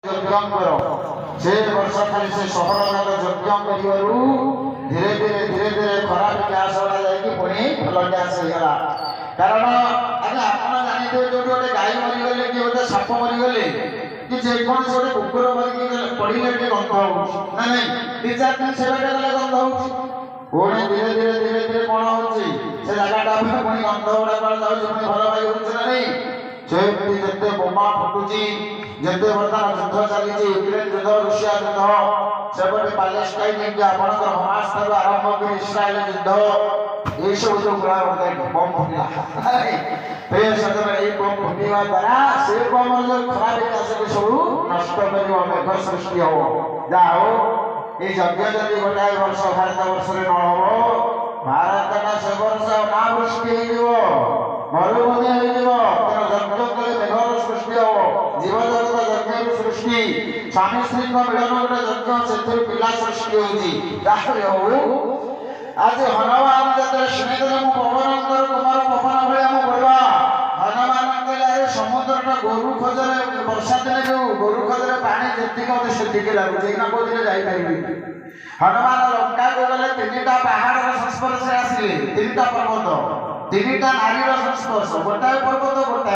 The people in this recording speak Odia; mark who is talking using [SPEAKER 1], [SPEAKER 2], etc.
[SPEAKER 1] ଯଜ୍ଞ କର ସେ ବର୍ଷ ଖାଲି ସେ ସହର ଯାକ ଯଜ୍ଞ କରିବାରୁ ଧୀରେ ଧୀରେ ଖରାପ ଗ୍ୟାସ୍ ଗୁଡ଼ା ଯାଇକି ପୁଣି ଭଲ ଗ୍ୟାସ୍ ହେଇଗଲା। କାରଣ ଆଜ୍ଞା ଆପଣ ଜାଣିଥିବେ ଯୋଉଠି ଗୋଟେ ଗାଈ ମରିଗଲେ କି ଗୋଟେ ସାପ ମରିଗଲେ କି ଯେକୌଣସି ଗୋଟେ କୁକୁର ମରିକି ପଡ଼ିଲେ ଟିକେ ଗନ୍ଧ ହଉଛି ନା ନାଇଁ, 2-4 ଦିନ ସେବାଟା ଗଲେ ଗନ୍ଧ ହଉଛି। ପୁଣି ଧୀରେ କଣ ହଉଛି ସେ ଜାଗାଟା ପୁଣି ଗନ୍ଧ ଗୁଡ଼ା କୁଆଡ଼େ ଯାଉଛି, ପୁଣି ଭଲ ପାଇ ହଉଛି ନା ନାଇଁ। ସେମିତି ଯେତେ ବୋମା ଫୁଟୁଛି, ଯେତେ ବର୍ତ୍ତମାନ ଯୁଦ୍ଧ ଚାଲିଛି, ୟୁକ୍ରେନ ଯୁଦ୍ଧ, ରୁଷିଆ ଯୁଦ୍ଧ, ସେପଟେ ପାଲେଷ୍ଟାଇନ ଆପଣଙ୍କର ହମାସ ଠାରୁ ଆରମ୍ଭ କରି ଇସ୍ରାଏଲ ଯୁଦ୍ଧ, ଏଇସବୁ ଯୋଉ ଗୁଳା ବମ୍ ଫୁଟିଲା ଏଇ ବମ୍ ଫୁଟିବା ଦ୍ୱାରା ସେ ବମ୍ ଯୋଉ ଖରାପ ଗ୍ୟାସକୁ ସବୁ ନଷ୍ଟ କରିବ, ମେଘ ସୃଷ୍ଟି ହବ। ଯାହା ହଉ ଏଇ ଯଜ୍ଞ ଯଦି ଗୋଟାଏ ବର୍ଷ ଭାରତ ବର୍ଷରେ ନ ହବ, ଭାରତଟା ସେ ବର୍ଷ ଅନାବୃଷ୍ଟି ହେଇଯିବ, ମରୁଭୂମି ହେଇଯିବ। ତେଣୁ ଯଜ୍ଞ କଲେ ମେଘର ସୃଷ୍ଟି ହବ, ଜୀବଜଗତ ଯଜ୍ଞରୁ ସୃଷ୍ଟି, ସ୍ୱାମୀ ସ୍ତ୍ରୀଙ୍କ ମିଳନ ଗୋଟେ ଯଜ୍ଞ, ସେଥିରୁ ପିଲା ସୃଷ୍ଟି ହଉଛି। ତାହେଲେ ହଉ ଆଜି ହନୁମାନ ଯେତେବେଳେ ଶୁଣିଦେଲେ ମୁଁ ପବନଙ୍କର କୁମାର ପବନ ଭଳିଆ ମୁଁ ବଳୁଆ, ହନୁମାନ କହିଲେ ଆରେ ସମୁଦ୍ରଟା ଗୋରୁ ଖୋଜରେ, ବର୍ଷା ଦିନେ ଯୋଉ ଗୋରୁ ଖୋଜରେ ପାଣି ଯେତିକି ମତେ ସେତିକି ଲାଗୁଛି, ଏଇନା କୋଉଦିନ ଯାଇପାରିବି। ହନୁମାନ ଲଙ୍କାକୁ ଗଲେ 3ଟା ପାହାଡ଼ର ସଂସ୍ପର୍ଶରେ ଆସିଲେ, 3ଟା ପର୍ବତ, 3ଟା ନାରୀର ସଂସ୍ପର୍ଶ, ଗୋଟାଏ ପର୍ବତ ଗୋଟାଏ